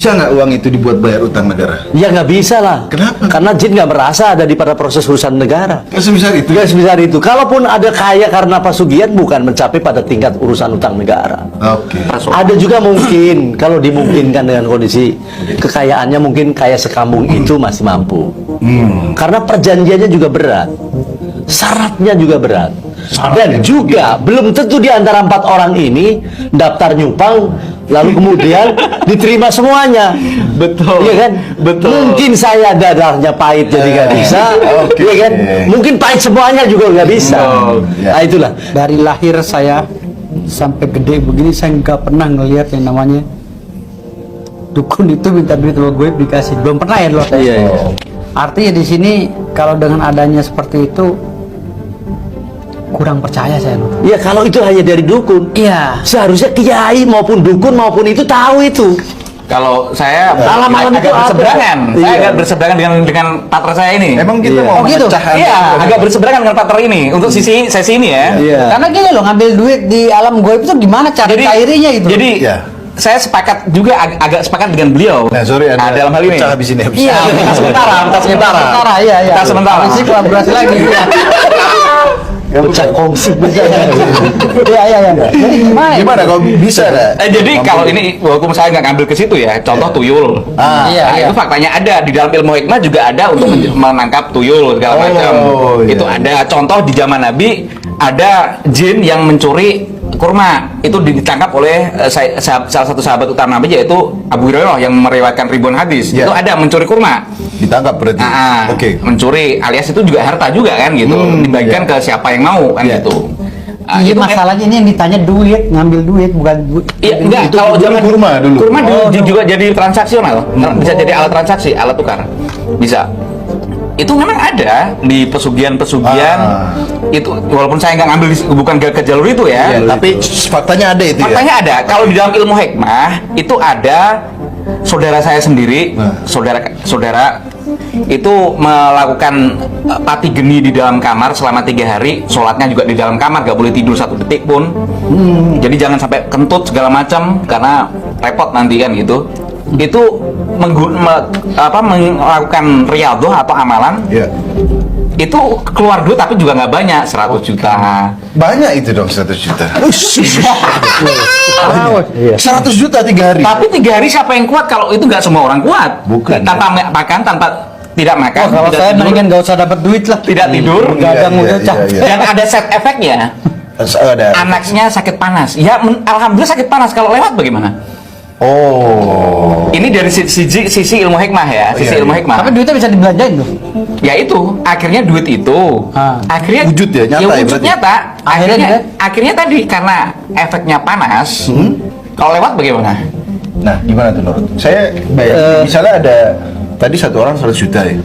bisa nggak uang itu dibuat bayar utang negara? Ya nggak bisa lah. Kenapa? Karena jin nggak merasa ada di pada proses urusan negara. Nggak sebesar itu. Nggak sebesar itu. Kalaupun ada kaya karena pesugihan, bukan mencapai pada tingkat urusan utang negara. Oke. Ada juga mungkin kalau dimungkinkan dengan kondisi kekayaannya, mungkin kaya sekampung itu masih mampu. Karena perjanjiannya juga berat, syaratnya juga berat. Dan juga belum tentu di antara 4 orang ini daftar nyupang lalu kemudian diterima semuanya. Betul. Iya kan? Betul. Mungkin saya dadahnya pahit jadi nggak bisa. Oke. Iya kan? Mungkin pahit semuanya juga nggak bisa. Nah itulah. Dari lahir saya sampai gede begini saya nggak pernah ngelihat yang namanya dukun itu minta duit sama gue dikasih. Belum pernah ya loh. Iya. Artinya di sini kalau dengan adanya seperti itu kurang percaya saya loh. Iya, kalau itu hanya dari dukun. Iya. Seharusnya kiai maupun dukun maupun itu tahu itu. Kalau saya Malam-malam itu agak berseberangan, ada. saya Iya. agak berseberangan dengan partner saya ini. Emang kita Iya. mau Oh, gitu? memecah Iya, agak berseberangan dengan partner ini untuk sesi ini ya. Iya. Karena gini loh, ngambil duit di alam goib itu gimana cara cairinya itu? Jadi Iya. saya sepakat juga agak sepakat dengan beliau. Nah, sorry ada dalam hal ini. pecah habis ini. Iya, Kita sementara. sementara, iya. Kita sementara. Habis ini kolaborasi lagi. Pecah kongsi. Iya. Jadi Gimana kalau bisa dah? Jadi kalau ini walaupun saya nggak ngambil ke situ ya, contoh tuyul. Iya. Itu faktanya ada di dalam ilmu hikmah juga ada untuk menangkap tuyul segala macam. iya. Itu ada contoh di zaman Nabi ada jin yang mencuri kurma, itu ditangkap oleh salah satu sahabat utama Nabi yaitu Abu Hurairah yang meriwayatkan ribuan hadis. Ya. Itu ada mencuri kurma. Ditangkap berarti. Oke. Mencuri alias itu juga harta juga kan gitu, dibagikan ke siapa yang mau kan Ya. gitu. Iya, Itu masalahnya ini yang ditanya duit, ngambil duit bukan duit. Iya, enggak, Itu kalau dulu zaman kurma dulu. Kurma juga jadi transaksional. Bisa jadi alat transaksi, alat tukar. Bisa. Itu memang ada di pesugihan-pesugihan. Itu walaupun saya nggak ngambil bukan ke jalur itu ya. Iya, tapi faktanya ada itu Faktanya ya. ada. Kalau di dalam ilmu hikmah itu ada saudara saya sendiri, saudara itu melakukan pati geni di dalam kamar selama 3 hari, sholatnya juga di dalam kamar, gak boleh tidur 1 detik pun. Jadi jangan sampai kentut segala macam karena repot nanti kan gitu. Itu melakukan riyadhah atau amalan. Iya. Itu keluar duit tapi juga nggak banyak, 100 juta. Banyak itu dong 100 juta. 100 juta 3 hari. Tapi 3 hari siapa yang kuat kalau itu nggak semua orang kuat? Bukan, Tanpa makan, tanpa tidak makan. Oh, kalau tidak saya tidur, mendingan gak usah dapat duit lah. tidak tidur, Gadang Iya, udah iya, capek. iya. dan ada side efeknya. Ada. Anaknya sakit panas. Ya, alhamdulillah sakit panas. Kalau lewat bagaimana? Oh. Ini dari sisi ilmu hikmah ya, sisi Iya, ilmu iya. hikmah. Tapi duitnya bisa dibelanjain tuh. Ya itu, akhirnya duit itu, akhirnya Wujud ya, nyata ya wujud berarti? nyata. Akhirnya Akhirnya tadi karena efeknya panas. Kalau lewat bagaimana? Nah, gimana tuh Nur? Saya misalnya ada tadi 1 orang 100 juta ya.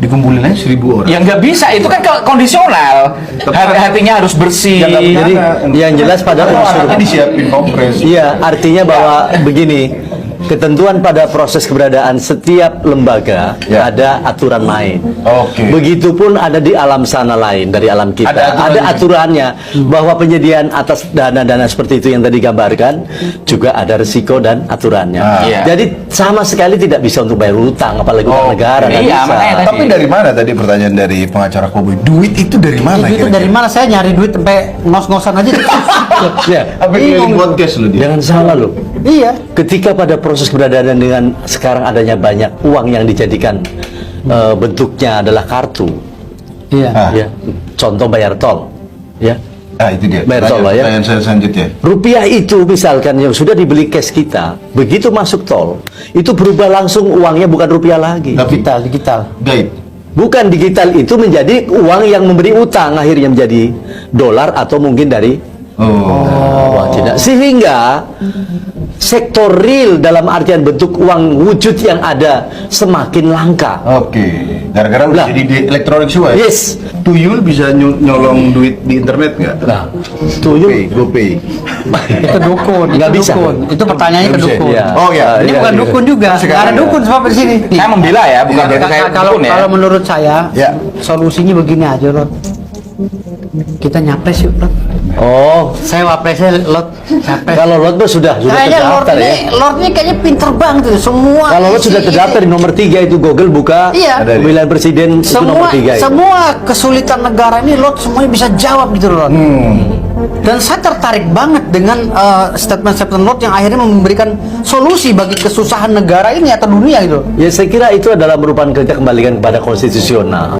Dikumpulin aja 1000 orang. Ya nggak bisa, itu kan kondisional. Hatinya harus bersih. Ya, nggak punya Jadi anak. yang jelas pada Kalau unsur anaknya disiapin kompres. Iya, artinya bahwa begini, ketentuan pada proses keberadaan setiap lembaga Ya. ada aturan main. Oke. Begitupun ada di alam sana lain dari alam kita. Ada Ada aturannya bahwa penyediaan atas dana-dana seperti itu yang tadi gambarkan juga ada resiko dan aturannya. Iya. Jadi sama sekali tidak bisa untuk bayar utang, apalagi utang negara. nggak Iya, bisa. makanya tadi. Tapi dari mana tadi pertanyaan dari pengacara Koboy? Duit itu dari mana? Duit itu dari mana? Saya nyari duit sampai ngos-ngosan aja. Ya, Apa keliling podcast lu dia? jangan salah loh. Iya. Ketika pada proses keberadaan dengan sekarang adanya banyak uang yang dijadikan bentuknya adalah kartu, Iya. ya, contoh bayar tol, ya, Ah, itu dia. Bayar tol lah ya. Pertanyaan saya selanjutnya. rupiah itu misalkan yang sudah dibeli cash kita, begitu masuk tol, itu berubah langsung uangnya bukan rupiah lagi, Tapi Digital. gaib. bukan digital, itu menjadi uang yang memberi utang akhirnya menjadi dolar atau mungkin dari Oh. tidak, sehingga sektor real dalam artian bentuk uang wujud yang ada semakin langka. Oke. Gara-gara udah Lah. jadi elektronik semua ya? Yes. Tuyul bisa nyolong duit di internet nggak? Nah, tuyul GoPay. Itu dukun. Nggak itu bisa. dukun. Itu pertanyaannya ke Nggak bisa, dukun. iya. Oh ya. Ini Iya, bukan iya. dukun juga. Nggak Sekarang ada ya. dukun sebab di sini. Saya membela ya, bukan berarti saya Kalau dukun ya. kalau menurut saya, Ya. solusinya begini aja loh. kita nyapres yuk, Lot. Oh, Saya wapresnya Lot. Nyapres. kalau Lot Bos sudah Kayaknya terdaftar ya. Lord ini kayaknya pinter banget tuh. Semua Kalau Lot sudah terdaftar di nomor 3 itu Google buka Iya. pemilihan presiden itu nomor 3 itu. semua kesulitan negara ini Lot semuanya bisa jawab gitu loh. Lot. Dan saya tertarik banget dengan statement-statement Lot yang akhirnya memberikan solusi bagi kesusahan negara ini atau dunia gitu. Ya saya kira itu adalah merupakan kita kembalikan kepada konstitusional.